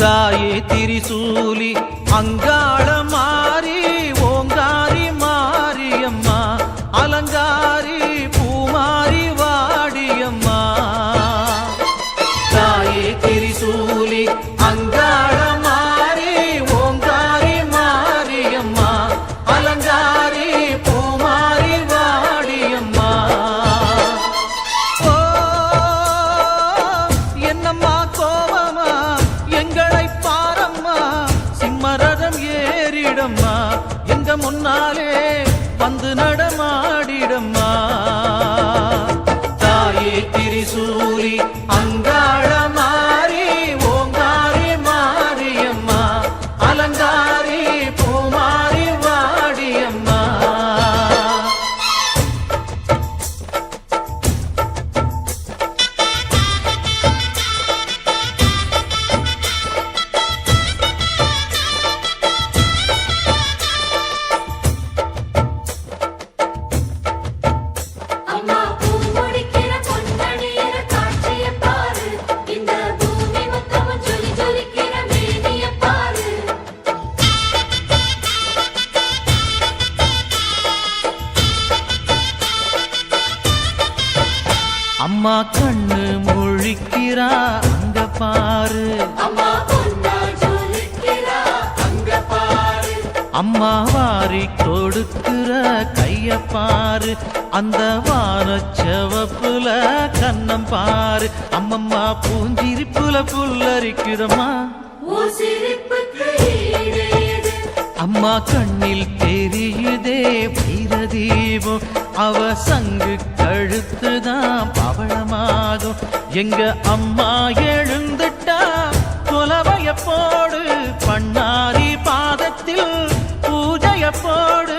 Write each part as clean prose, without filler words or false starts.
தாயே திரிசூலி அங்காள மாறி ஓங்காரி மாரியம்மா அலங்காரி பூமாரி வாடியம்மா. தாயே திரிசூலி அங்காள மாறி ஓங்காரி மாரியம்மா அலங்காரி பூமாரி வாடியம்மா. ஓ என்னம்மா கோவமா எங்களை பாரம்மா, சிம்மரதம் ஏறிடம்மா, எங்க முன்னாலே வந்து நடமாடிடம்மா. தாயே திரிசூலி அங்காள மாறி ஓங்காரி மாரியம்மா அலங்காரி பூமாரி வாடியம்மா. அம்மா கண்ணு முழிக்கிறா அங்க பாரு, அம்மா வாரி கொடுக்கிற கைய பாரு, அந்த வானச்சவப்புல கண்ணம் பாரு. அம்மம்மா பூஞ்சிரிப்புல புல்லரிக்குதம்மா, அம்மா கண்ணில் தெரியுதே வைரதீபம், அவ சங்கு கழுத்துதான் பவளமாகும். எங்க அம்மா எழுந்துட்டா கொலவைய போடு, பண்ணாரி பாதத்தில் பூஜைய போடு.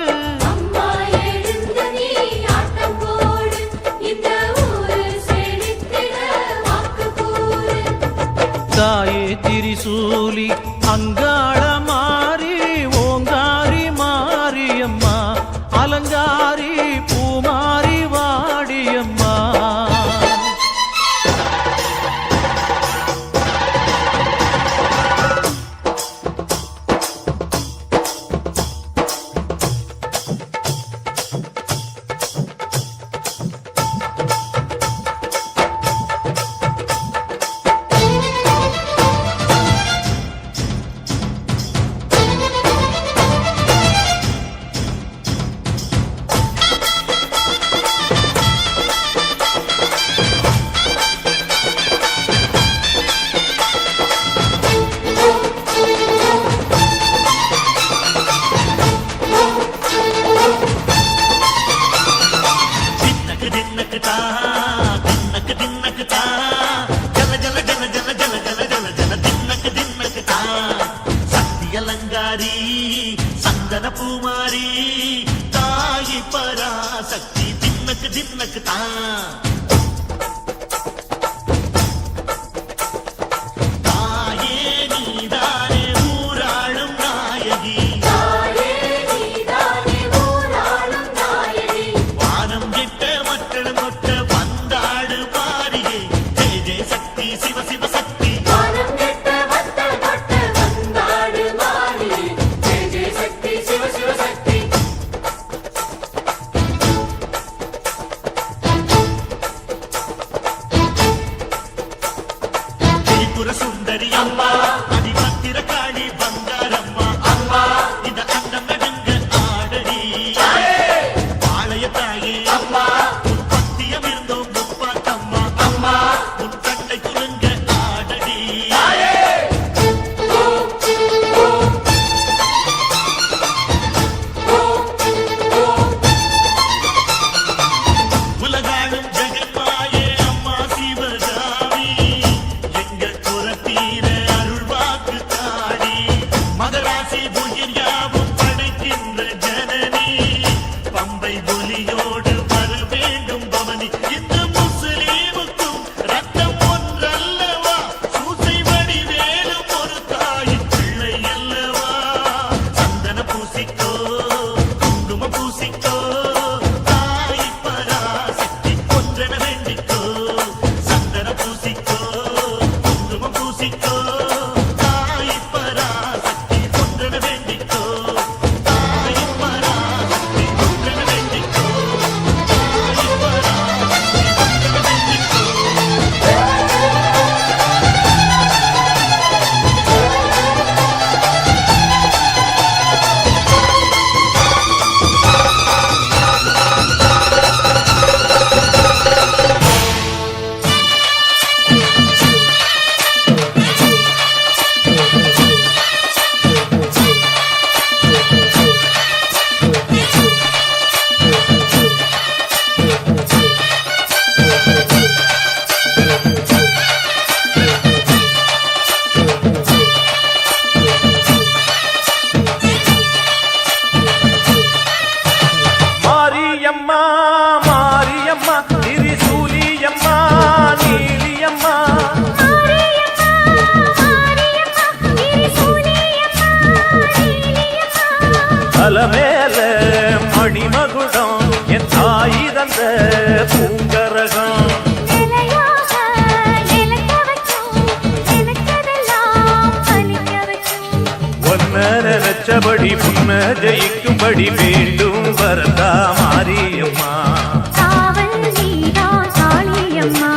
தாயே திரிசூலி அங்காள மாறி ஓங்காரி மாரியம்மா அலங்காரி பூமாரி வாடியம்மா. அலங்காரி சந்தன பூமாரி தாயி பராசக்தி தின்னக்கு தின்னக்கு தான். சுந்தரி அம்மா அதிபத்திர காளி பங்காரம்மா அம்மா இந்த அண்டம் நடுங்க ஆடடி ஆலய தாயே அம்மா உன் பத்தியம் இருந்தோம் முப்பாத்தம்மா அம்மா உன் கண்ணை குலுங்க ஆடடி. உலகாளும் ஜெகன்மாயே அம்மா சிவகாமி எங்கள் புறத்தீர அருள் நினைச்சபடி உண்மை ஜெயிக்கும்படி வேண்டும் வரதா மாரியம்மா. காவல் நீதான் காளியம்மா.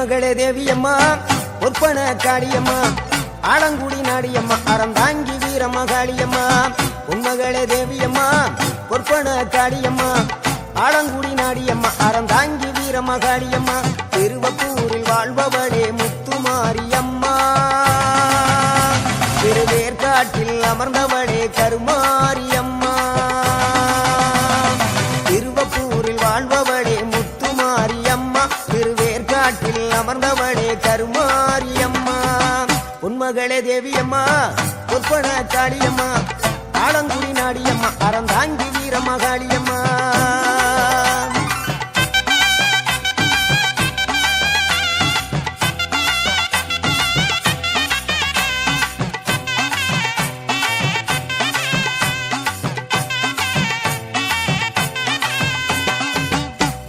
பொன்மகளே தேவியம்மா பொற்பன காளியம்மா ஆலங்குடி நாடியம்மா அறந்தாங்கி வீரம்மா காளியம்மா பொன்மகளே தேவியம்மா பொற்பன காளியம்மா ஆலங்குடி நாடியம்மா அறந்தாங்கி வீரம்மா காளியம்மா திருவப்பூரில் வாழ்பவளே முத்துமாரியம்மா திருவேற்காட்டில் அமர்ந்தவளே கருமாரியம்மா திருவப்பூரில் வாழ்பவளே முத்துமாரியம்மா திருவேற்காட்டில் அமர்ந்தவளே கருமாரியம்மா பொன்மகளே தேவியம்மா பொற்பன காளியம்மா ஆலங்குடி நாடியம்மா அறந்தாங்கி வீரம்மா காளியம்மா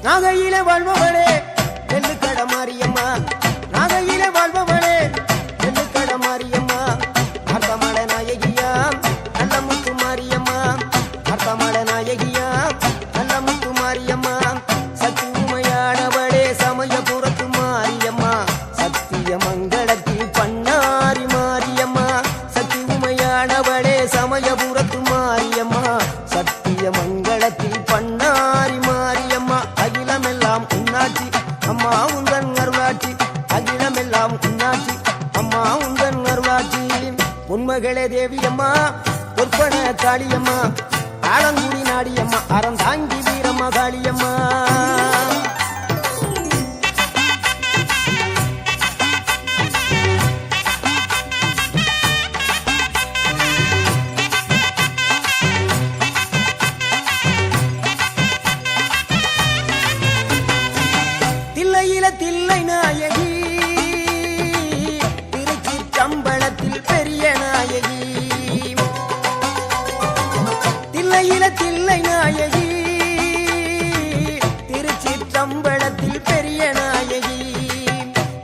நாகையில வாழ்பவளே நெல்லுக்கட மாரியம்மா நாகையில வாழ்பவளே நெல்லுக்கட மாரியம்மா அர்த்தமட நாயகியா நல்ல முத்து மாரியம்மா அர்த்தமட நாயகியா நல்ல முத்து மாரியம்மா சக்தி உமையானவளே சமயபுரத்து மாரியம்மா சத்திய மங்களத்தில் பண்ணாரி மாரியம்மா சக்தி உமையானவளே சமயபுரத்து மாரியம்மா சத்திய மங்களத்தில் பண்ணாரி மாரியம்மா அகிலமெல்லாம் உன்னாட்சி அம்மா உந்தன் அருளாட்சி அகிலமெல்லாம் உன்னாட்சி அம்மா உந்தன் அருளாட்சி உன்மகளே தேவியம்மா பொற்பன காளியம்மா ஆலங்குடி நாடியம்மா அறந்தாங்கி வீரம்மா காளியம்மா தில்லை நாயகி திருச்சி சம்பளத்தில் பெரிய நாயகி தில்லை நாயகி திருச்சி சம்பளத்தில் பெரிய நாயகி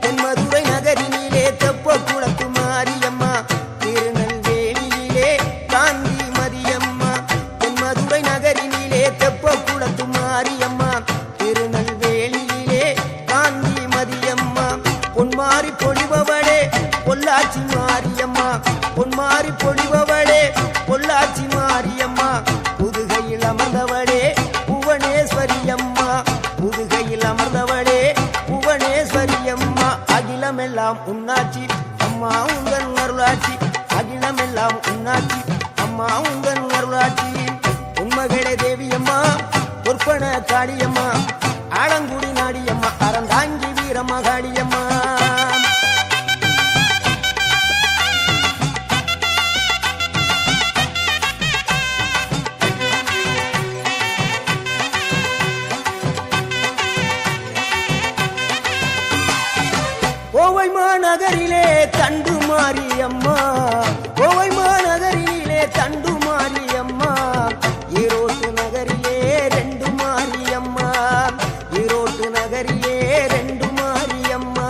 தென்மதுரை நகரினிலே தெப்ப குளத்து மாரியம்மா திருநெல்வேலியிலே காந்தி மதியம்மா தென்மதுரை நகரினிலே தெப்ப குளத்து மாரியம்மா திருநெல்வேலியிலே காந்தி மதியம்மா பொன்மாரி பொழிபவளே பொள்ளாச்சி மாரியம்மா பொன்மாரி பொழிபவளே பொள்ளாச்சி மாரியம்மா புதுகையில் அமர்ந்தவளே புவனேஸ்வரியம்மா புதுகையில் அமர்ந்தவளே புவனேஸ்வரியம்மா அகிலமெல்லாம் உன்னாட்சி அம்மா உந்தன் அருளாட்சி அகிலமெல்லாம் உன்னாட்சி அம்மா உந்தன் அருளாட்சி உன்மகளே தேவியம்மா பொற்பன காளியம்மா ஆலங்குடி நாடியம்மா அறந்தாங்கி வீரம்மா காளியம்மா கோவை மாநகரிலே தண்டு மாரியம்மா கோவை மாநகரிலே தண்டு மாரியம்மா ஈரோட்டு நகரிலே ரெண்டு மாரியம்மா ஈரோட்டு நகரிலே ரெண்டு மாரியம்மா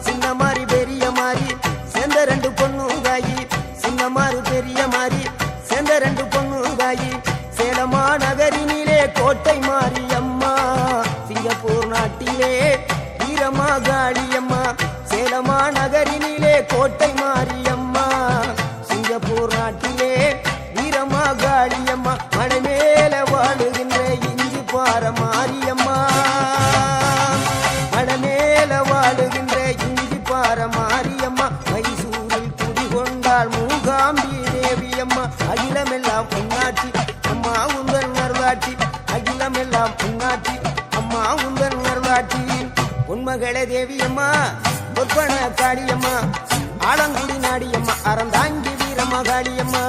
சின்ன மாறி பெரிய மாறி சேர்ந்த ரெண்டு பொண்ணு தாயி சின்ன மாறு பெரிய மாறி சேர்ந்த ரெண்டு பொண்ணு தாயி சேலமா நகரினிலே கோட்டை மாரியம்மா சிங்கப்பூர் நாட்டிலே வீரமா காளியம்மா சேலமா நகரினிலே கோட்டை மாரியம்மா சிங்கப்பூர் நாட்டிலே வீரமா காளியம்மா மலை மேல வாழுகின்ற இஞ்சி பார மாரியம்மா மலை மேல வாழுகின்ற இஞ்சி பார மாரியம்மா மைசூரில் குடிகொண்டாள் மூகாம்பி தேவியம்மா அகிலமெல்லாம் உன்னாட்சி அம்மா உந்தன் அருளாட்சி அகிலமெல்லாம் உன்னாட்சி அம்மா உந்தன் அருளாட்சி உன்மகளே தேவியம்மா பொற்பன காளியம்மா ஆலங்குடி நாடியம்மா அறந்தாங்கி வீரம்மா காளியம்மா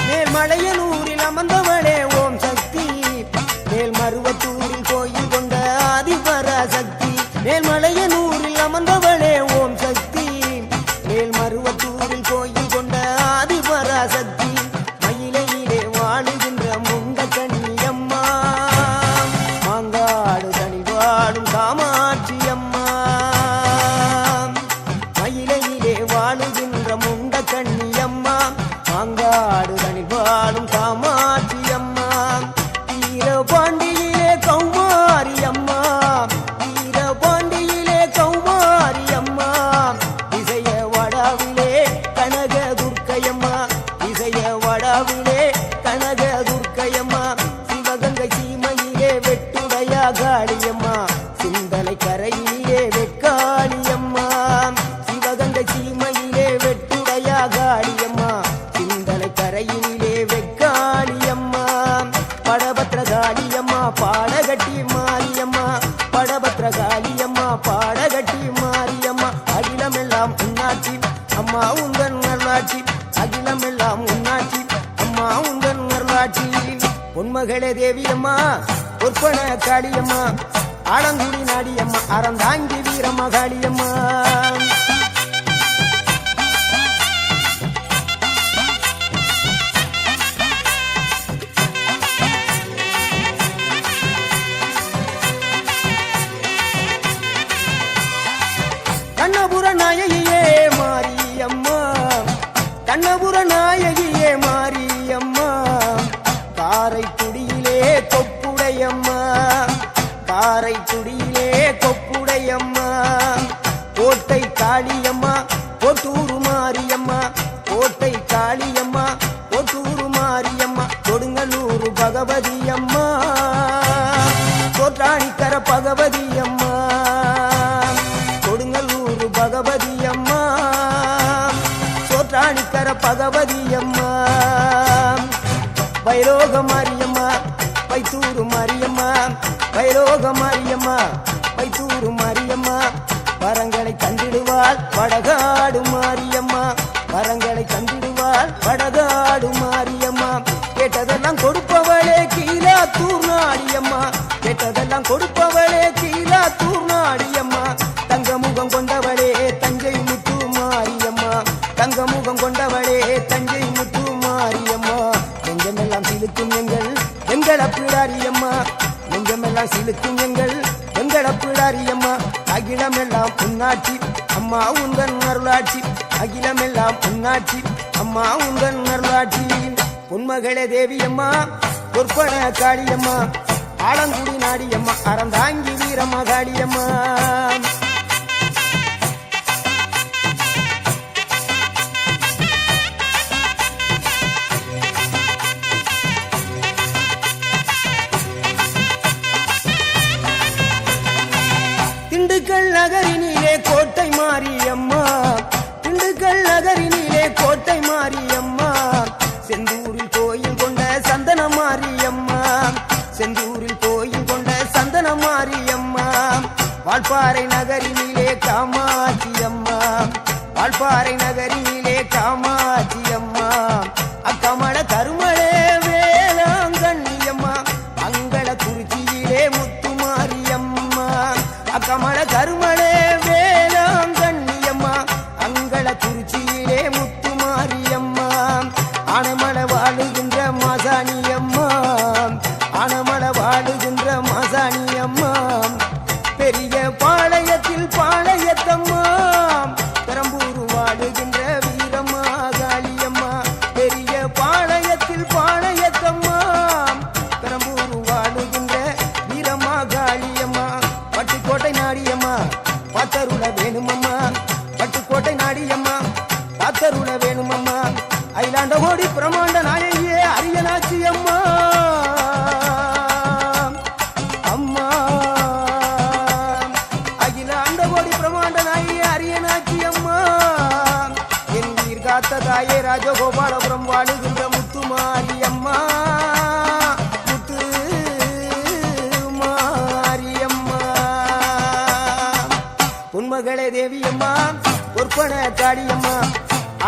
மேல்மலையனூரில் அமர்ந்தவளே ஓம் சக்தி மேல்மருவத்தூரில் கோயில் கொண்ட ஆதிபராசக்தி மேல்மலையனூரில் அமர்ந்தவளே ஓம் சக்தி மேல்மருவத்தூரில் கோயில் கொண்ட ஆதிபராசக்தி மயிலையிலே வாழுகின்ற முண்ட கண்ணியம்மா மாங்காடு தனி வாழும் காமாட்சி அம்மா துர்க்கையம்மா இசைய வடாவிலே கனக துர்க்கையம்மா சிவகங்கை சீமையிலே வெட்டுடையா காளியம்மா சிந்தனை கரையிலே வெக்காளியம்மா சிவகங்கை சீமையிலே வெட்டுடையா காளியம்மா சிந்தனை கரையிலே வெக்காளியம்மா படபத்ரகாளியம்மா பாடகட்டி மாரியம்மா படபத்ரகாளியம்மா பாடகட்டி மாரியம்மா அகிலமெல்லாம் உன்னாட்சி அம்மா உந்தன் நல்லாட்சி அகிலமெல்லாம் உன்னாட்சி அம்மா உந்தன் நல்லாட்சி பொன்மகளே தேவியம்மா பொற்பன காளியம்மா ஆலங்குடி நாடியம்மா அறந்தாங்கி வீரம்மா காளியம்மா கண்ணபுர நாயகியே மாரியம்மா கண்ணபுர நாயகியே மாரியம்மா காரைக்குடியிலே கொப்புடையம்மா காரைக்குடியிலே கொப்புடையம்மா கோட்டை காளியம்மா கோட்டூரு மாரியம்மா கோட்டை காளியம்மா கோட்டூரு மாரியம்மா கொடுங்கலூரு பகவதி அம்மா தோற்றாணிக்கர பகவதி அம்மா கொடுங்கலூரு பகவதி அம்மா சோற்றாணிக்கர பகவதி அம்மா வைரோக மாரியம்மா வைத்தூரு மாரியம்மா வைரோக மாரியம்மா வைத்தூரு மாரியம்மா வரங்களை தந்திடுவாள் வடகாடு மாரியம்மா வரங்களை தந்திடுவாள் வடகாடு மாரியம்மா கேட்டதெல்லாம் கொடுப்பவளே கீழாத்தூர் நாடியம்மா கேட்டதெல்லாம் கொடுப்பவளே கீழாத்தூர் நாடியம்மா தங்க முகம் கொண்டவளே தஞ்சை முத்து மாரியம்மா தங்க முகம் கொண்டவளே தஞ்சை முத்து மாரியம்மா நெஞ்சமெல்லாம் சிலுக்கும் எங்கள் அப்பிடாரியம்மா நெஞ்சமெல்லாம் சிலுக்கும் எங்கள் அப்பிடாரியம்மா அகிலமெல்லாம் உன்னாட்சி அம்மா உந்தன் அருளாட்சி அகிலமெல்லாம் உன்னாட்சி அம்மா உந்தன் அருளாட்சி பொன்மகளே தேவியம்மா பொற்பன காளியம்மா ஆலங்குடி நாடியம்மா அறந்தாங்கி வீரம்மா காளியம்மா திண்டுக்கல் நகரினிலே கோட்டை மாரியம்மா திண்டுக்கல் நகரினிலே கோட்டை மாரியம்மா செந்தூரில் கோயில் கொண்ட சந்தன மாரியம்மா செந்தூரில் கோயில் கொண்ட சந்தன மாரியம்மா வால்பாறை நகரினிலே காமாட்சி அம்மா வால்பாறை நகரினிலே காமாட்சி அம்மா அக்கமல கருமளே வேளாங்கண்ணியம்மா அங்கள குறிச்சியிலே முத்து மாரியம்மா அக்கமல கருமளே வேளாங்கண்ணியம்மா அங்கள குறிச்சியிலே முத்து மாரியம்மா ஆனைமலை வாழுகின்ற மாசாணியம்மா ஆனைமலை வாழுகின்ற மாசாணியம்மா பெரிய பாளையத்தில் பாளையத்தம்மா பெரம்பூர் வாழுகின்ற வீரம்மா காளியம்மா பெரிய பாளையத்தில் பாளையத்தம்மா பெரம்பூர் வாழுகின்ற வீரம்மா காளியம்மா பட்டுக்கோட்டை நாடியம்மா பாத்தருள வேணுமம்மா பட்டுக்கோட்டை நாடியம்மா பாத்தருள வேணுமம்மா அயிலாண்ட கோடி பிரமாண்ட நாயகியே அரியனாச்சி அம்மா அம்மா அகிலாண்ட கோடி பிரமாண்ட நாயகியே அரியனாச்சி அம்மா என் உயிர் காத்த தாயே ராஜகோபாலபுரம் வாழுகின்ற முத்து மாரியம்மா முத்து மாரியம்மா பொன்மகளே தேவியம்மா பொற்பன காளியம்மா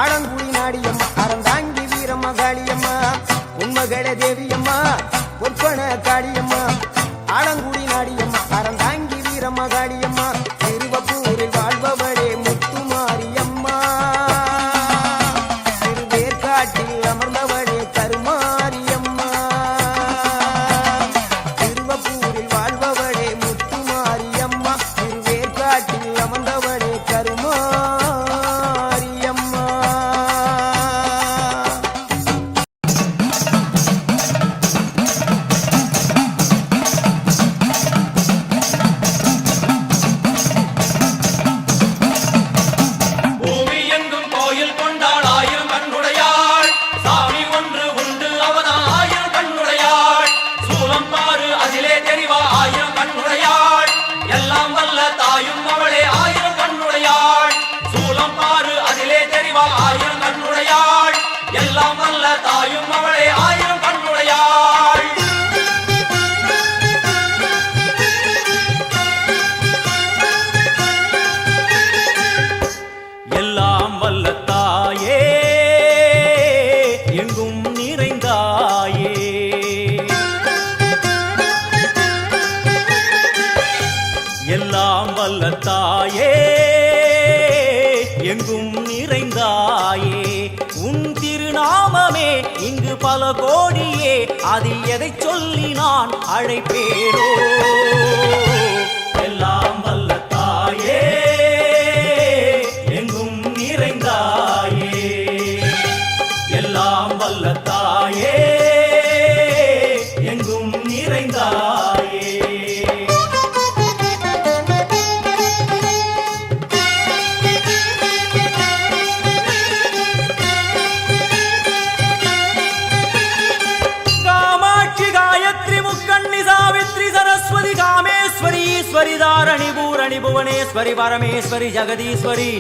ஆலங்குடி நாடியம்மா அறந்தாங்கி வீரம்மா காளியம்மா உண்மகளே தேவியம்மா பொற்பன காளியம்மா ஆலங்குடி நாடியம்மா அறந்தாங்கி வீரம்மா காளியம்மா திருவப்பூரில் வாழ்பவளே முத்து மாரியம்மா திருவேற்காட்டில் அமர்ந்தவளே கருமாரியம்மா திருவப்பூரில் வாழ்பவளே முத்து மாரியம்மா திருவேற்காட்டில் அமர்ந்தவளே கருமாரியம்மா எல்லாம் வல்ல தாயும் அவளே ஆயிரம் கண்ணுடையாள். எல்லாம் வல்ல தாயே எங்கும் நிறைந்தாயே, எல்லாம் வல்ல தாயே எங்கும் நிறைந்தாயே. உன் திருநாமமே இங்கு பல கோடியே, அதில் எதை சொல்லி நான் அழைப்பேனோ. எல்லாம் வல்ல தாயே எங்கும் நிறைந்தாயே, எல்லாம் வல்ல தாயே எங்கும் நிறைந்தாயே. सरस्वती कामेश्वरी ईश्वरी धारणी पूरणी भुवनेश्वरी परमेश्वरी जगदीश्वरी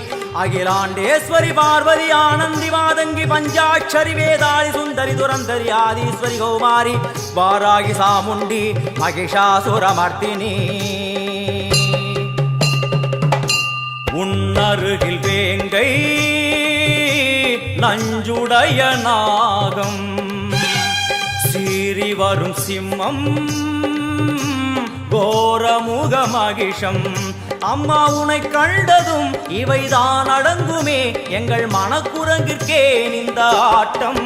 अखिलांडेश्वरी पार्वती आनंदी मादंगी पंचाक्षरी वेदाली सुंदरी दुरंधरी आदीश्वरी कौमारी वारागी सामुंडी महिषासुरमर्दिनी. உன்னருகில் வேங்கை நஞ்சுடைய நாகம், சீறி வரும் சிம்மம் கோரமுக மகிஷம். அம்மா உனை கண்டதும் இவைதான் அடங்குமே, எங்கள் மனக்குரங்கிற்கே இந்த ஆட்டம்.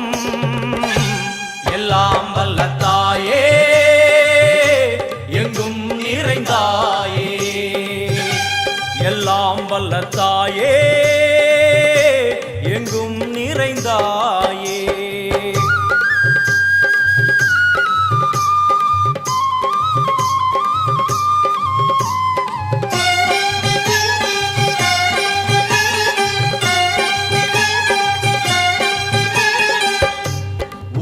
எல்லாம் வல்ல தாயே எங்கும் நிறைந்தாயே, எல்லாம் வல்ல தாயே எங்கும் நிறைந்தாயே.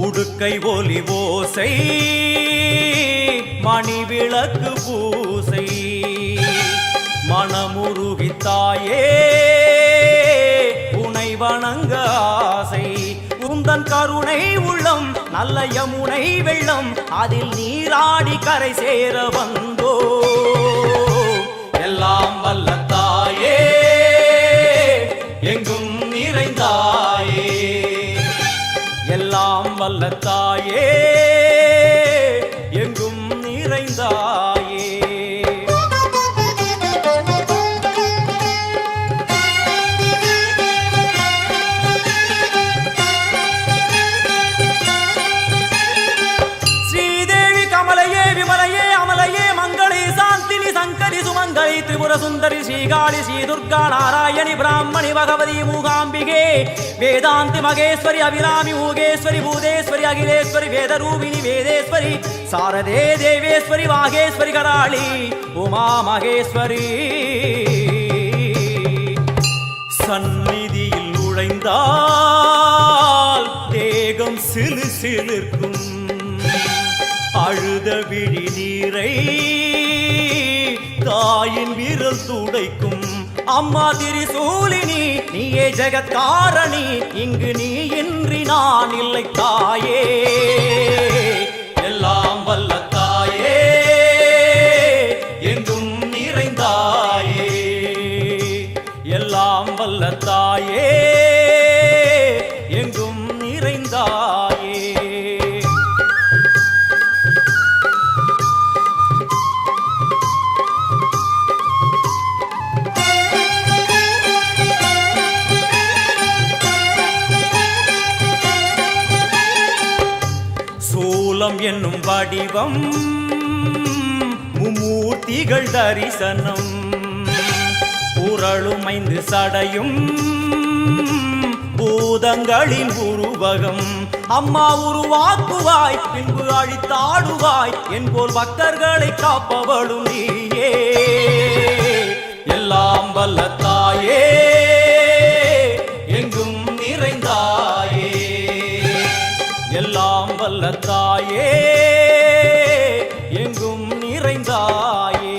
உடுக்கை ஒலி ஓசை மணி விளக்கு பூசை, மனமுருகித்தாயே உனை வணங்க ஆசை. உந்தன் கருணை உள்ளம் நல்ல யமுனை வெள்ளம், அதில் நீராடி கரை சேர வந்தோ. எல்லாம் வல்ல தாயே எங்கும் நிறைந்தாயே, எல்லாம் வல்ல தாயே எங்கும் நிறைந்தாயே. ஸ்ரீதேவி கமலையே விமலையே அமலையே மங்களே சாந்தினி சங்கரி சுமங்கலி திரிபுர சுந்தரி ஸ்ரீகாளி ஸ்ரீ துர்கா நாராயணி பிராமணி பகவதி மூகாம்பிகே வேதாந்தி மகேஸ்வரி அபிராமி மூகேஸ்வரி பூதேஸ்வரி அகிலேஸ்வரி வேதரூபிணி வேதேஸ்வரி சாரதே தேவேஸ்வரி வாகேஸ்வரி கராளி உமா மகேஸ்வரி. சந்நிதியில் நுழைந்தால் தேகம் சிலு சிலிர்க்கும், அழுத விழி நீரை தாயின் விரல் துடைக்கும். அம்மா திரிசூலினி நீயே ஜெகத்காரணி, இங்கு நீ இன்றி நான் இல்லை தாயே. எல்லாம் வல்ல தாயே எங்கும் நிறைந்தாயே, எல்லாம் வல்ல தாயே எங்கும் நிறைந்தாயே. சூலம் என்னும் வடிவம் மும்மூர்த்திகள் தரிசனம், புரளும் 5 சடையும் பூதங்களின் உருவகம். அம்மா உருவாக்குவாய் பின்பு அழித்தாடுவாய், என்போல் பக்தர்களை காப்பவளும் நீயே. எல்லாம் வல்ல தாயே எங்கும் நிறைந்தாயே, எல்லாம் வல்ல தாயே எங்கும் நிறைந்தாயே.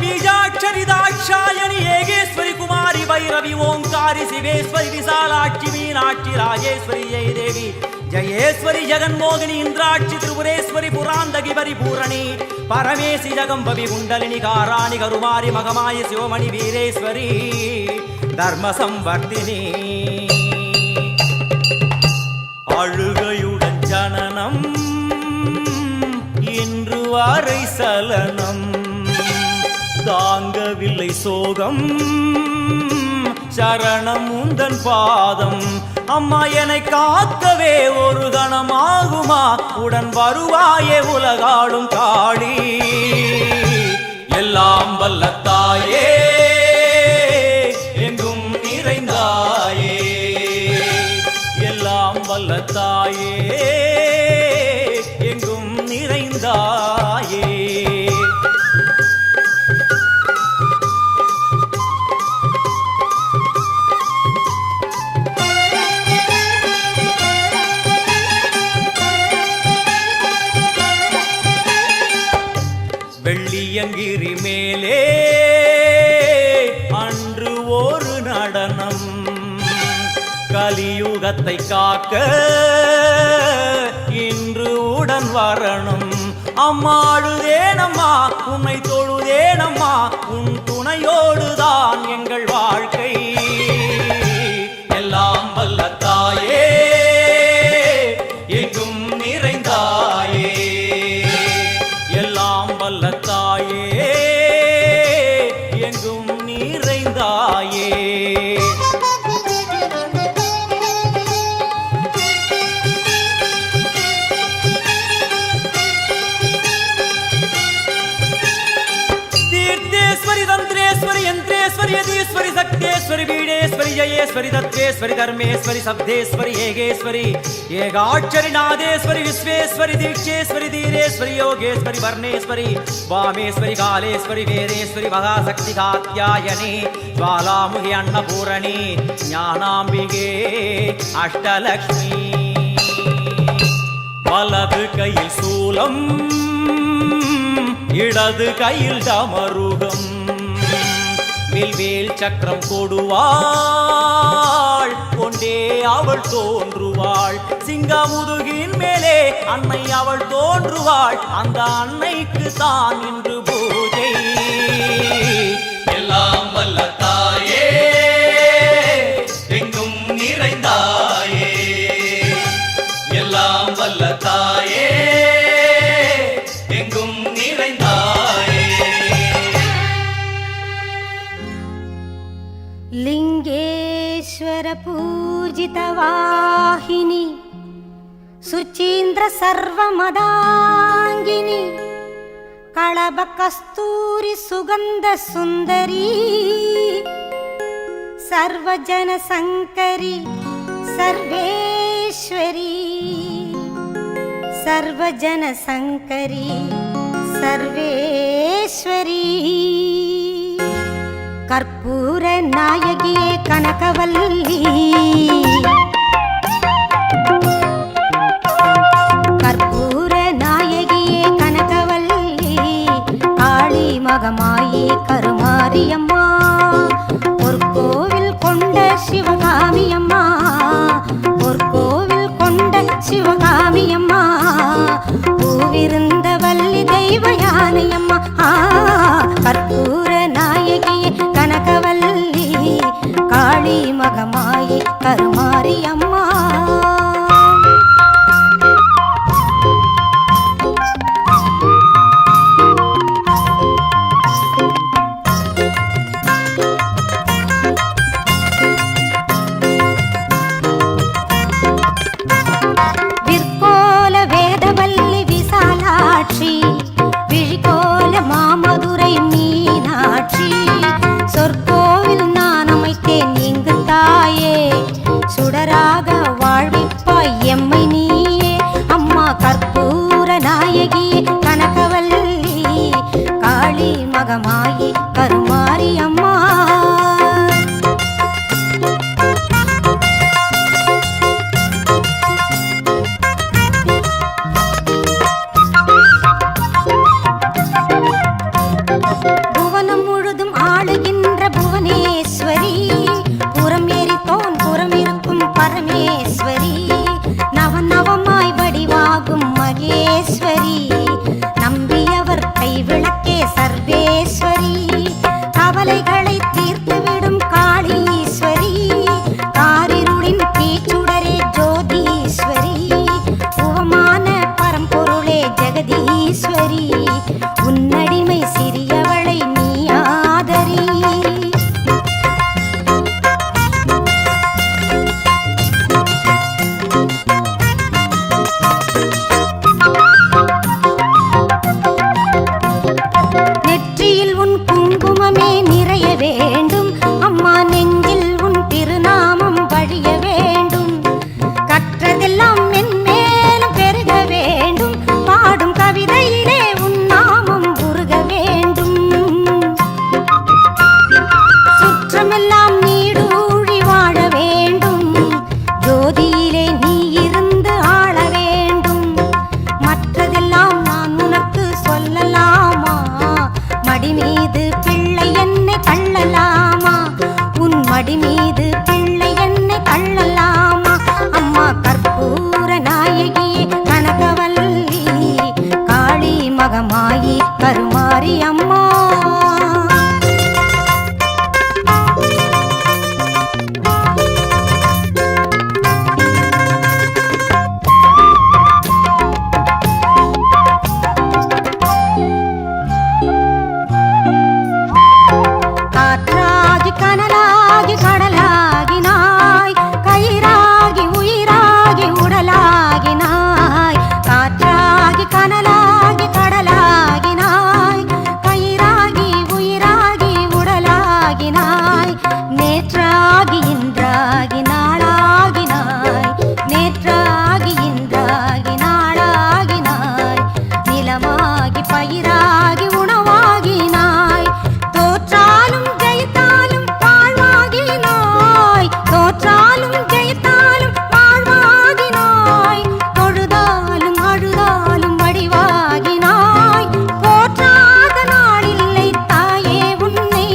बीजाक्षरि दाक्षायणि येगेश्वरि कुमारि भैरवि ओंकारि शिवेश्वरि विशालाक्षि मीनाक्षि राजेश्वरि जय देवी जयेश्वरि जगन्मोहिनी इंद्राक्षि त्रिपुरेश्वरि पुरांदगि परिपूरणि परमेशि जगंबवि कुंडलिनी काराणि करुमारि मगमायि शिवमणि वीरेश्वरि धर्म संवर्धिनी அழுகையுடன் ஜனனம் இன்று வாரை சலனம் தாங்கவில்லை சோகம் சரணம் உந்தன் பாதம் அம்மா என்னை காக்கவே ஒரு கணமாகுமா உடன் வருவாயே உலகாடும் காளி எல்லாம் வல்ல தாயே எங்கும் நிறைந்தாயே எல்லாம் வல்ல தாயே எங்கும் நிறைந்தாயே வெள்ளியங்கிரி மேலே அன்று ஒரு நடனம் கலியுகத்தை காக்க இன்று உடன் வரணும் அம்மாடுதேனம்மா உன்னை தொழுதேனம்மா உன் துணையோடுதான் எங்கள் வாழ்க்கை எல்லாம் வல்ல தாயே எங்கும் நிறைந்தாயே எல்லாம் வல்ல தாயே எங்கும் நிறைந்தாயே यदीश्वरी शक्तेश्वरी बीडेश्वरी जयेश्वरी दत्तेश्वरी धर्मेश्वरी शब्देश्वरी येगेश्वरी येगाक्षरी नादेश्वरी विश्वेश्वरी दीक्षेश्वरी धीरेश्वरी योगेश्वरी वर्णेश्वरी वामेश्वरी कालेश्वरी वेदेश्वरी महाशक्ति कात्यायनी ज्वालामुखी अन्नपूरणी ज्ञानाम्बिके अष्टलक्ष्मी वलது கையில் சூலம் இடது கையில் டமருகம் வேல் சக்கரம் கொடுவாள் கொண்டே அவள் தோன்றுவாள் சிங்கமுதுகின் மேலே அன்னை அவள் தோன்றுவாள் அந்த அன்னைக்கு தான் இன்று பூஜை எல்லாம் வல்ல தாயே எங்கும் நிறைந்தாயே எல்லாம் வல்ல தாயே எங்கும் நிறைந்தாயே लिंगेश्वर पूजितवाहिनी सुचीन्द्र सर्वमदांगिनी कळब कस्तूरी सुगंध सुंदरी सर्वजन संकरी सर्वेश्वरी सर्वजन संकरी सर्वेश्वरी कर्पूर नायगिये कनकवल्ली कर्पूर नायगिये कनकवल्ली काळी मगमायी करुमारियम्मा பொற்கோவில் கொண்ட சிவகாமியம்மா பொற்கோவில் கொண்ட சிவகாமியம்மா பூவிருந்த வள்ளி தெய்வ யானையம்மா கற்பூர நாயகியே கனகவல்லி காளி மகமாயி கருமாரியம்மா மகமாயி கருமாரியம்மா புவனம் தவமாய் வடிவாகும் மகேஸ்வரி, நம்பியவர் கைவிளக்கே சர்வேஸ்வரி, கவலைகளை தீர்த்துவிடும் காளீஸ்வரி, காரிருளின் தீச்சுடரே ஜோதீஸ்வரி, உவமான பரம்பொருளே ஜெகதீஸ்வரி, உன்னடிமை சிறியவளை நீ ஆதரி. நெற்றியில் உன் குங்குமமே நிறைய வேண்டும் அம்மா, நெஞ்சில் உன் திருநாமம் வழிய வேண்டும், கற்றதெல்லாம் மென்மேலும் பெருக வேண்டும், பாடும் கவிதையிலே உன் நாமம் உருக வேண்டும், சுற்றமெல்லாம் நீடூழி வாழ வேண்டும், ஜோதியிலே நீ இருந்து ஆள வேண்டும், மற்றதெல்லாம் நான் உனக்கு சொல்லலாமா, மடி மீது பிள்ளை என்னை தள்ளலாமா, உன் மடி மீது பிள்ளை என்னை தள்ளலாமா, அம்மா கற்பூர நாயகியே கனகவல்லி, காளி மகமாயி கருமாரி அம்மா. காற்றாகி கனலாகி கடலாகினாய், கயிறாகி உயிராகி உடலாகினாய், காற்றாகி கனலாகி கடலாகினாய், கயிறாகி உயிராகி உடலாகினாய், நேற்றாகி இன்றாகி நாளாகினாய், நேற்றாகி இன்றாகி நாளாகினாய், நிலமாகி பயிராகி உணவாகினாய், தோற்றாலும் ஜெயித்தாலும் வாழ்வாகினாய், தோற்றாலும் ஜெயித்தாலும் வாழ்வாகினாய், தொழுதாலும் அழுதாலும் வடிவாகினாய், போற்றாத நாளில்லை தாயே உன்னை,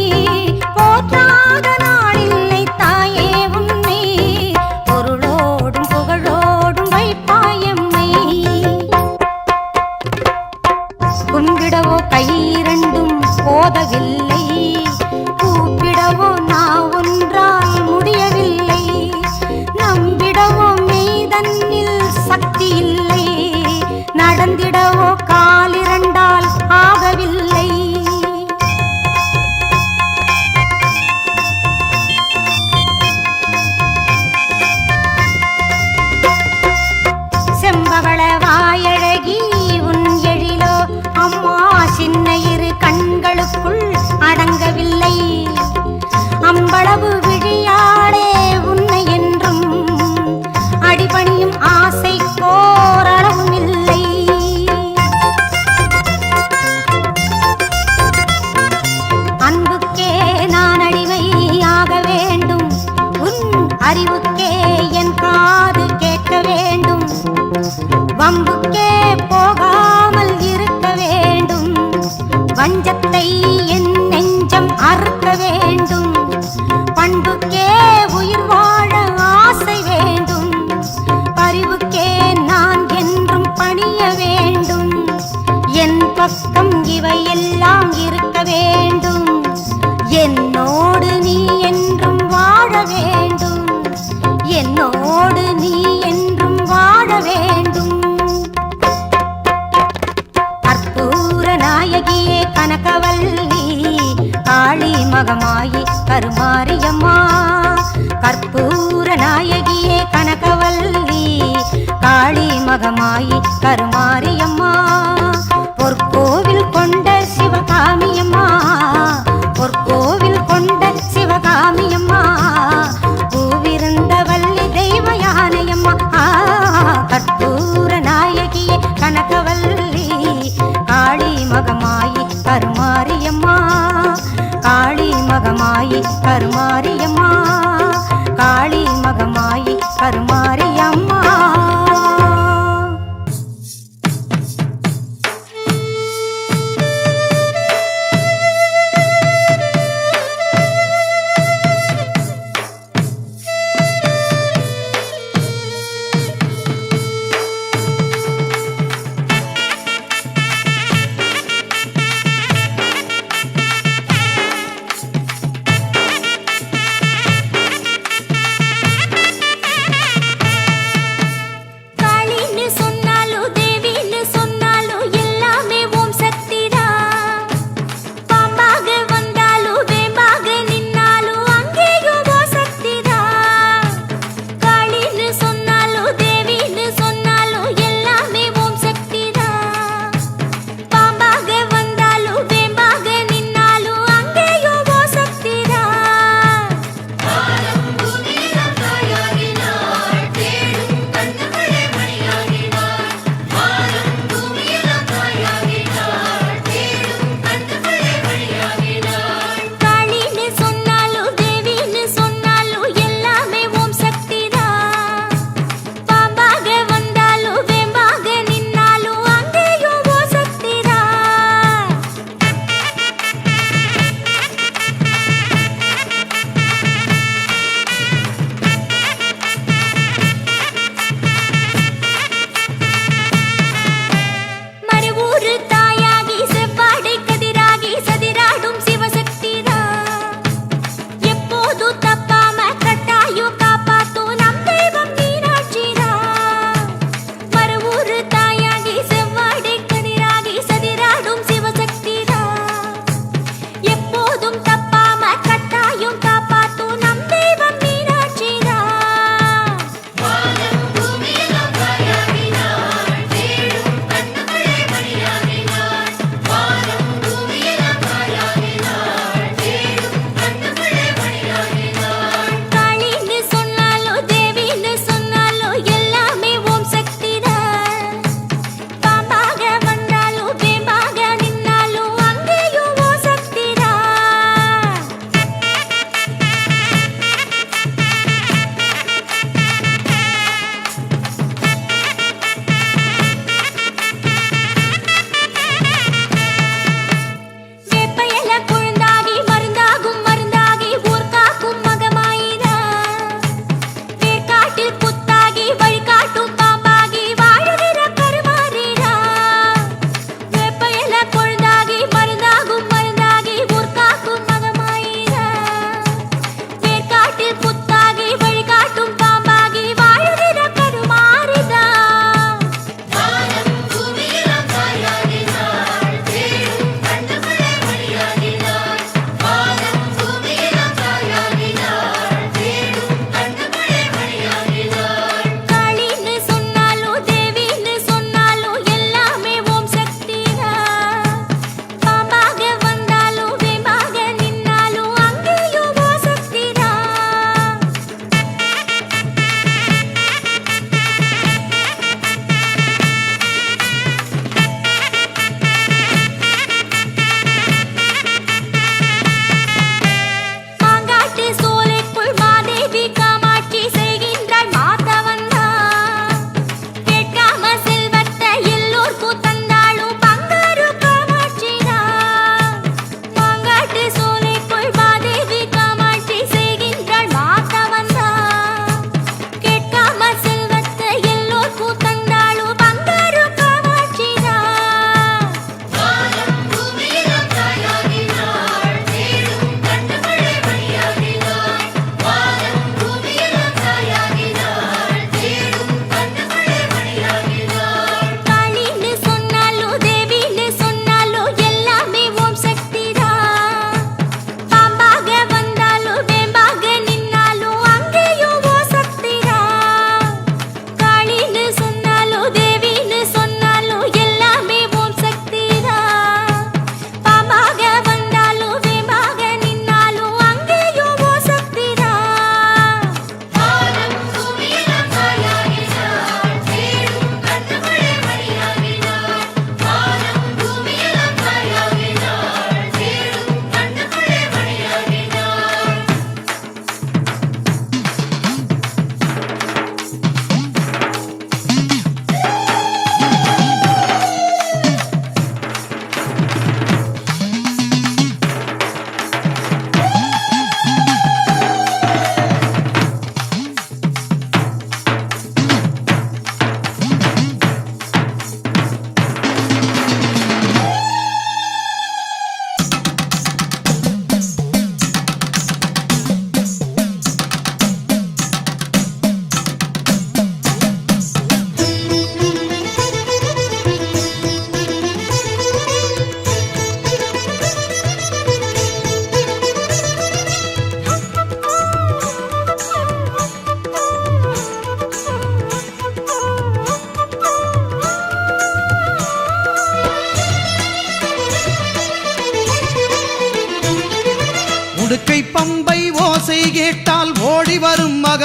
போற்றாத நாளில்லை தாயே உன்னை, பொருளோடும் புகழோடும் வைப்பாயம்மை, கும்பிடவோ கை இரண்டும் போதவில்லை, கூப்பிடவோ நான் ஒன்றால் முடியவில்லை, நம்பிடவோ மெய்தன்னில் சக்தி இல்லை, நடந்திடவோ காலிரண்டால் ஆகவில்லை, செம்பவள வாயழகி உன் எழிலோ அம்மா, சின்ன இரு கண்களுக்குள் அடங்கவில்லை, அம்பளவு விழியாளே உன்னை என்றும் அடிபணியும் ஆசை கோரளவும் இல்லை, அன்புக்கே நான் அடிமையாக வேண்டும், உன் அறிவுக்கே என் காது கேட்க வேண்டும், வம்புக்கே போகாமல் இருக்க வேண்டும், வஞ்சத்தை என் நெஞ்சம் அறுக்க வேண்டும், பண்புக்கே உயிர் வாழ ஆசை வேண்டும், பரிவுக்கே நான் என்றும் பணிய வேண்டும், என் பக்கம் இவையெல்லாம் இருக்க வேண்டும், என்னோடு நீ என்றும் வாழ வேண்டும், என்னோடு நீ என்றும் வாழ வேண்டும். கற்பூர நாயகியே கனகவல்லி, காளி மகமாயி கருமாரியம்மா, கற்பூர நாயகியே கனகவல்லி, காளி மகமாயி கருமாரியம்மா, பொற்கோவில் கொண்ட சிவகாமியம்மா, பொற்கோவில் கொண்ட சிவகாமியம்மா, பூவிருந்த வள்ளி தெய்வ யானையம்மா, கற்பூர நாயகியே கனகவல்லி, காளி மகமாயி கருமாரியம்மா, காளி மகமாயி கருமாரியம்மா, காளி மகமாயி கருமாரியம்மா.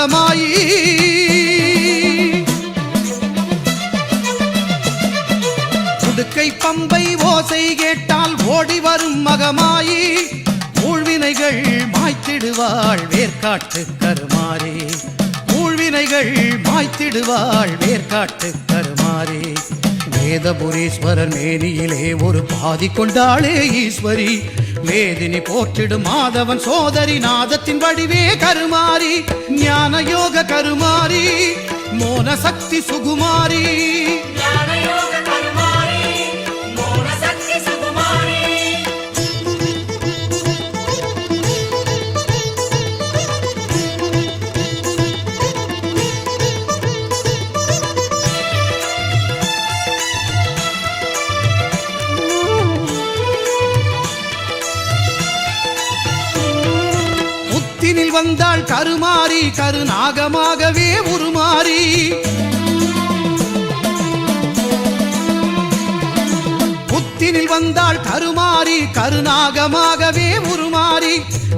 மகமாயி உடுக்கை பம்பை ஓசை கேட்டால் ஓடி வரும் மகமாயி ஊழ்வினைகள் மாய்த்திடுவாள் வேர்க்காட்டு கருமாறி ஊழ்வினைகள் மாய்த்திடுவாள் வேர்க்காட்டு கருமாறி வேதபுரீஸ்வரர் மேனியிலே ஒரு பாதி கொண்டாளே ஈஸ்வரி வேதினி போற்றிடும் மாதவன் சோதரி நாதத்தின் வடிவே கருமாறி ஞான யோக கருமாறி மோன சக்தி சுகுமாரி முத்தினில் வந்தாள் கருமாறி கருநாகமாகவே உருமாறி முத்தினில் வந்தாள் கருமாறி கருநாகமாகவே உருமாறி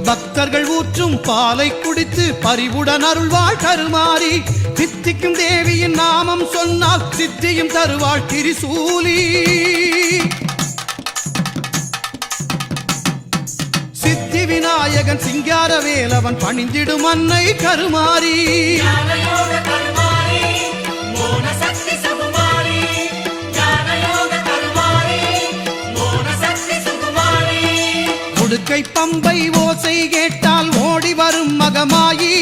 பக்தர்கள் ஊற்றும் பாலை குடித்து பரிவுடன் அருள்வாள் கருமாறி சித்திக்கும் தேவியின் நாமம் சொன்னால் சித்தியும் தருவாள் திரிசூலி சித்தி விநாயகன் சிங்கார வேலவன் பணிந்திடும் அன்னை கருமாறி உடுக்கை பம்பை ஓசை கேட்டால் ஓடி வரும் மகமாயி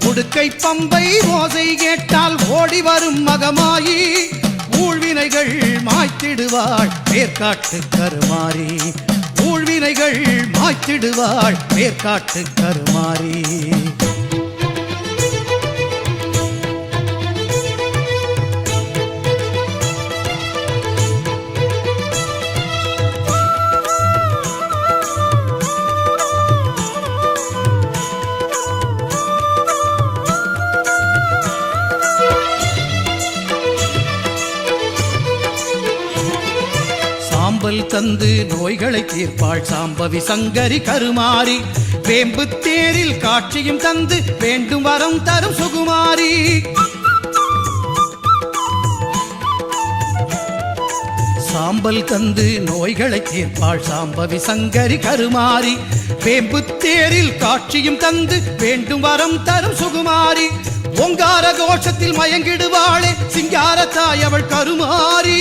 உடுக்கை பம்பை ஓசை கேட்டால் ஓடி வரும் மகமாயி ஊழ்வினைகள் மாய்த்திடுவாள் வேர்க்காட்டு கருமாறி ஊழ்வினைகள் மாய்த்திடுவாள் வேர்க்காட்டு கருமாறி சாம்பல் தந்து நோய்களை தீர்ப்பாள் சாம்பவி சங்கரி கருமாறி வேம்பு தேரில் காட்சியும் தந்து வேண்டும் வரம் தரும் சுகுமாரி சாம்பல் தந்து நோய்களை தீர்ப்பாள் சாம்பவி சங்கரி கருமாரி வேம்பு தேரில் காட்சியும் தந்து வேண்டும் வரம் தரும் சுகுமாரி ஓங்கார கோஷத்தில் மயங்கிடுவாளே சிங்கார தாய் அவள் கருமாரி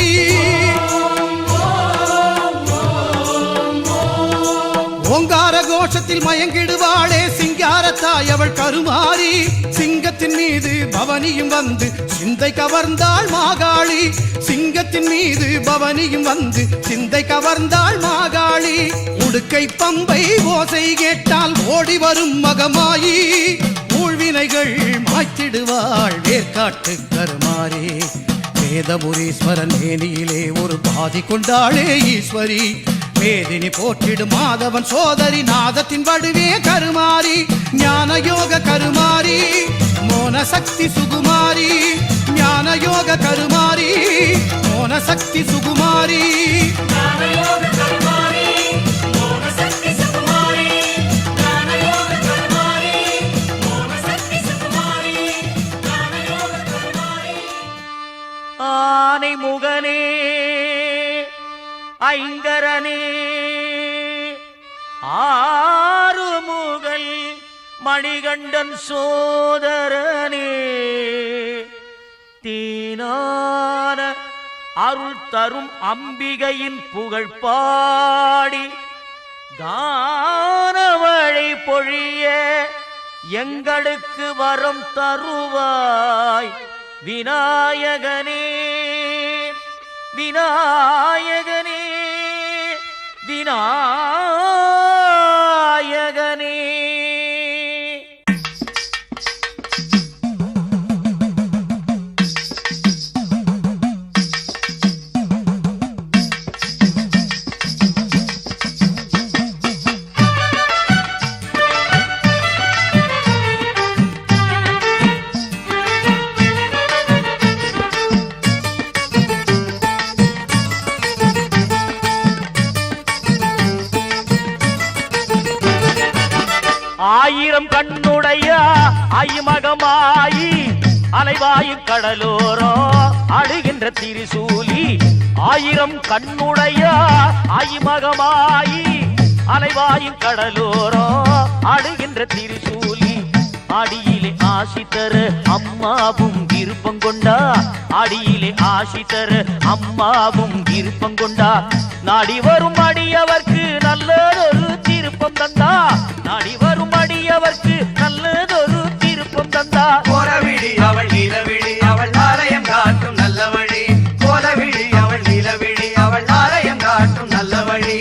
ஓங்கார கோஷத்தில் மயங்கிடுவாளே சிங்காரத்தாய் அவள் கருமாறி சிங்கத்தின் மீது பவனியும் வந்து சிந்தை கவர்ந்தாள் மாகாளி சிங்கத்தின் மீது பவனியும் வந்து சிந்தை கவர்ந்தாள் மாகாளி உடுக்கை பம்பை ஓசை கேட்டால் ஓடி வரும் மகமாயி ஊழ்வினைகள் மாய்த்திடுவாள் வேர்க்காட்டு கருமாறி வேதபுரீஸ்வரன் மேனியிலே ஒரு பாதி கொண்டாளே ஈஸ்வரி வேதினி போற்றிடும் மாதவன் சோதரி நாதத்தின் வடுவே கருமாறி ஞான யோக கருமாரி மோன சக்தி சுகுமாரி ஞான யோக கருமாரி மோன சக்தி சுகுமாரி ஆனை முகனே ஐங்கரனே ஆறுமுகல் மணிகண்டன் சோதரனே தீனான அருள் தரும் அம்பிகையின் புகழ் பாடி கானவழி பொழிய எங்களுக்கு வரம் தருவாய் விநாயகனே விநாயகனே விநாயகனே. ஆயி மகமாயி அலைவாயும் கடலோரம் அழுகின்ற திரிசூலி ஆயிரம் கண்ணுடைய ஆயி மகமாயி அலைவாயும் கடலோரம் அழுகின்ற திரிசூலி அடியிலே ஆசி தர அம்மாவும் விருப்பம் கொண்டா அடியிலே ஆசி தர அம்மாவும் விருப்பம் கொண்டா நாடி வரும் அடியவர்க்கு நல்லதொரு திருப்பம் தந்தா நாடி வரும் அடியவர்க்கு நல்லதொரு திருப்பம் தந்தா கோலவிழி அவள் நிலவிழி அவள் ஆலயம் காட்டும் நல்ல வழி கோலவிழி அவள் நிலவிழி அவள் ஆலயம் காட்டும் நல்ல வழி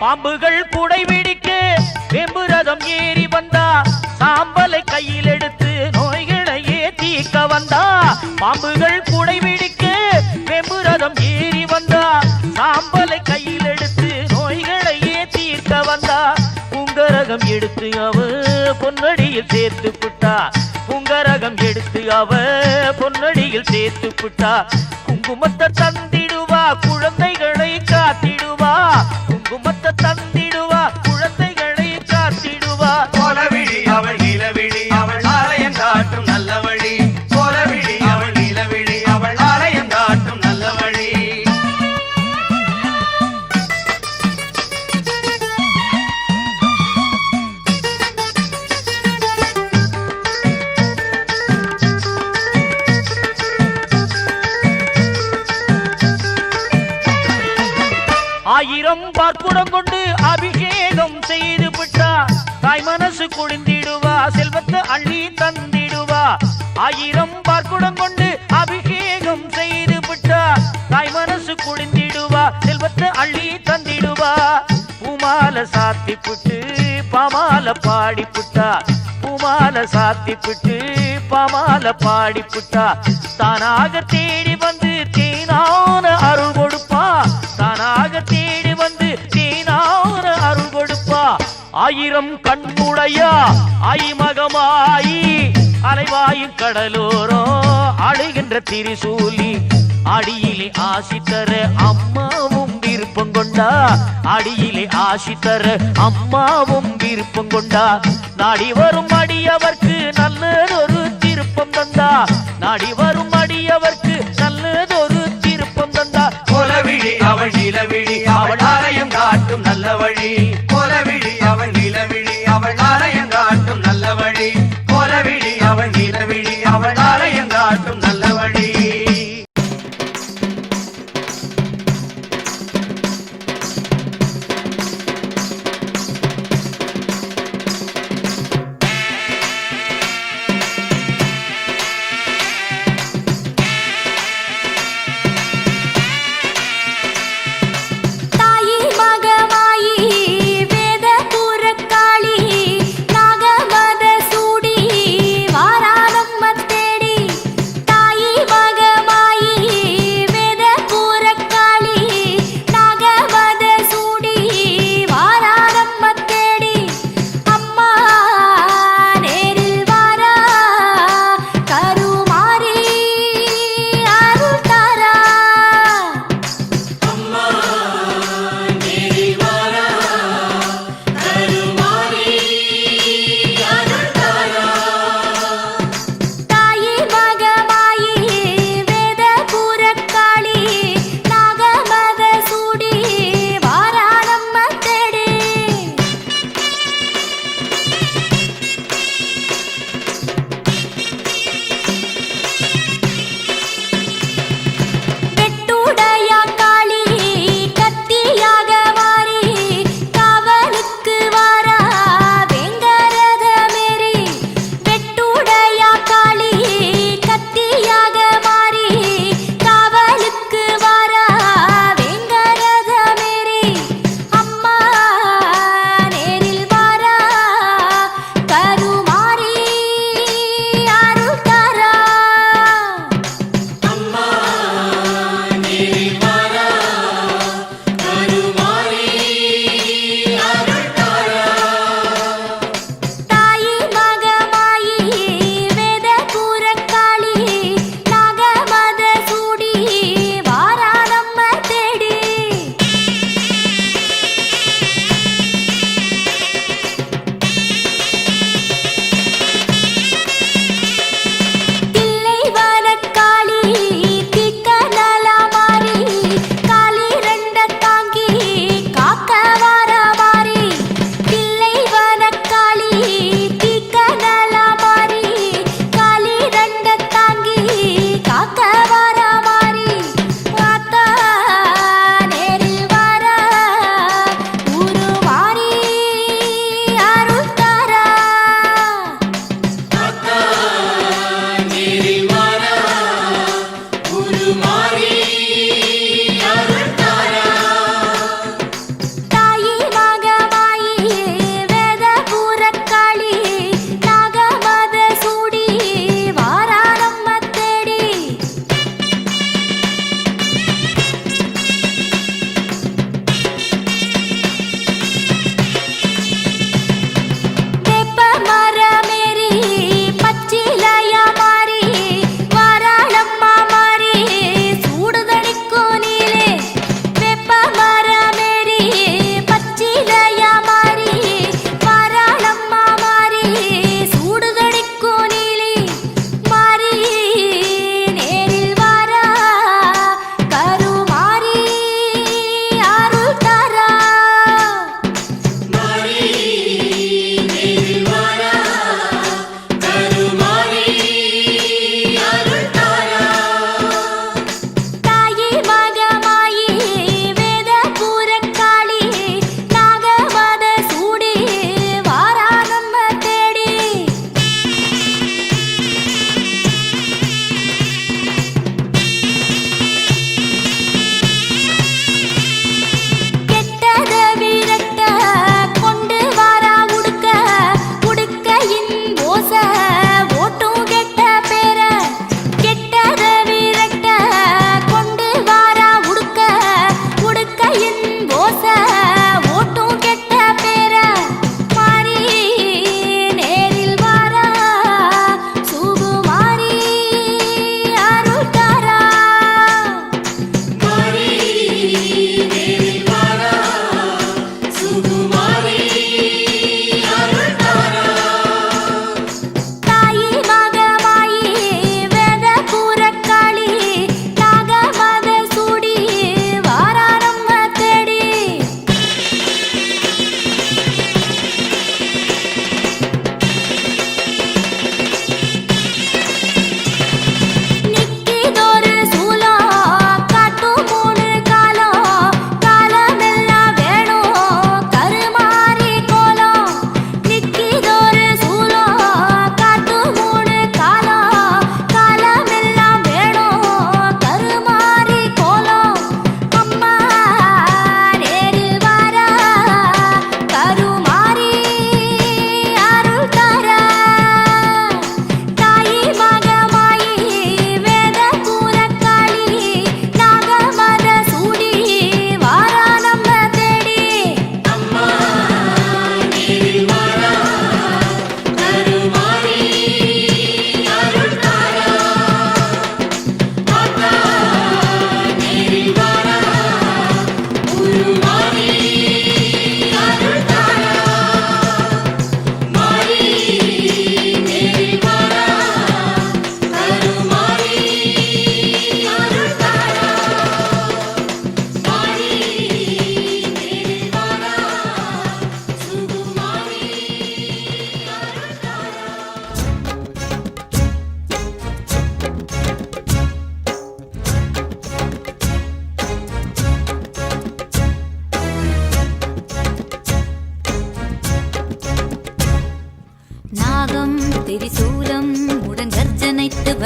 பாம்புகள் குடை பிடிக்க வெம்புரதம் ஏறி வந்தா சாம்பலை கையில் எடுத்து நோய்களையே தீர்க்க வந்தா பாம்புகள் குடை பிடிக்க வெம்புரதம் ஏறி வந்தா சாம்பலை கையில் எடுத்து நோய்களையே தீர்க்க வந்தா புங்கரகம் எடுத்து அவ பொன்னடியில் சேர்த்து புட்டா புங்கரகம் எடுத்து அவ பொன்னடியில் சேர்த்து புட்டா குங்குமத்தை தந்திடுவா குழந்தைகளை காத்திடுவா குங்குமத்தை தந்திடுவா குழந்தைகளை காத்திடுவா கோலவிழி அவள் நிலவிழி அவள் ஆலயம் காட்டும் நல்ல வழி கோலவிழி அவள் நிலவிழி அவள் ஆலயம் காட்டும் நல்ல வழி ஆயிரம் பார்க்குடம் கொண்டு அபிஷேகம் செய்து விட்டா தாய் மனசு குடிந்திடுவா செல்வத்தை அள்ளி தந்திடுவா ஆயிரம் பார்க்குடம் கொண்டு அபிஷேகம் செய்து விட்டா தாய் மனசு குடிந்திடுவா செல்வத்தை அள்ளி தந்திடுவா பூமால சாத்தி புட்டு பாமால பாடி புட்டா பூமால சாத்தி புட்டு பாமால பாடி புட்டா தானாக தேடி வந்து தேனான அருள் கொடுப்பா தானாக தேடி வந்து தேனான அருள் கொடுப்பா ஆயிரம் கண்ணுடையா ஐமகமாயி அலைவாயும் கடலோரம் அழுகின்ற திரிசூலி அடியிலே ஆசி தர அம்மாவும் விருப்பம் கொண்டா அடியிலே ஆசி தர அம்மாவும் விருப்பம் கொண்டா நாடி வரும் அடியவர்க்கு நல்லதொரு திருப்பம் தந்தா நாடி வரும் அடியவர்க்கு நல்லதொரு திருப்பம் தந்தா கோலவிழி அவள் நிலவிழி அவள் ஆலயம் காட்டும் நல்ல வழி கோலவிழி அவள் நிலவிழி அவள் ஆலயம் காட்டும் நல்ல வழி கோலவிழி அவள் நிலவிழி அவள் ஆலயம் காட்டும் நல்ல வழி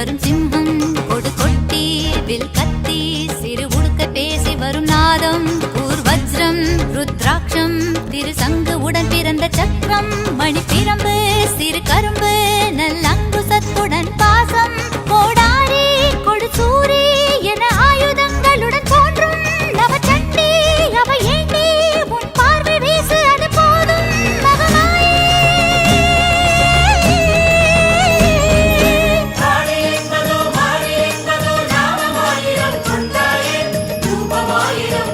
வரும் சிம்மம் கொடு கொட்டி வில் கத்தி சிறு உடுக்க பேசி வரும் நாதம் பூர்வஜ்ரம் ருத்ராட்சம் திரு சங்கு உடன் பிறந்த சக்கரம் மணி பிரம்பு சிறு கரும்பு நல்லங்குசத்துடன் பாசம் கோடாரி கொடு சூரி என ஆயுதங்களுடன் தோன்றும் நவச்சண்டி அவ ஏண்டி உன் பார்வை வீசு அது போதும் மகமாயே காளி என்பதோ மாறி என்பதோ நாமமாயிரம் கொண்டாயே ரூபமாயிரம்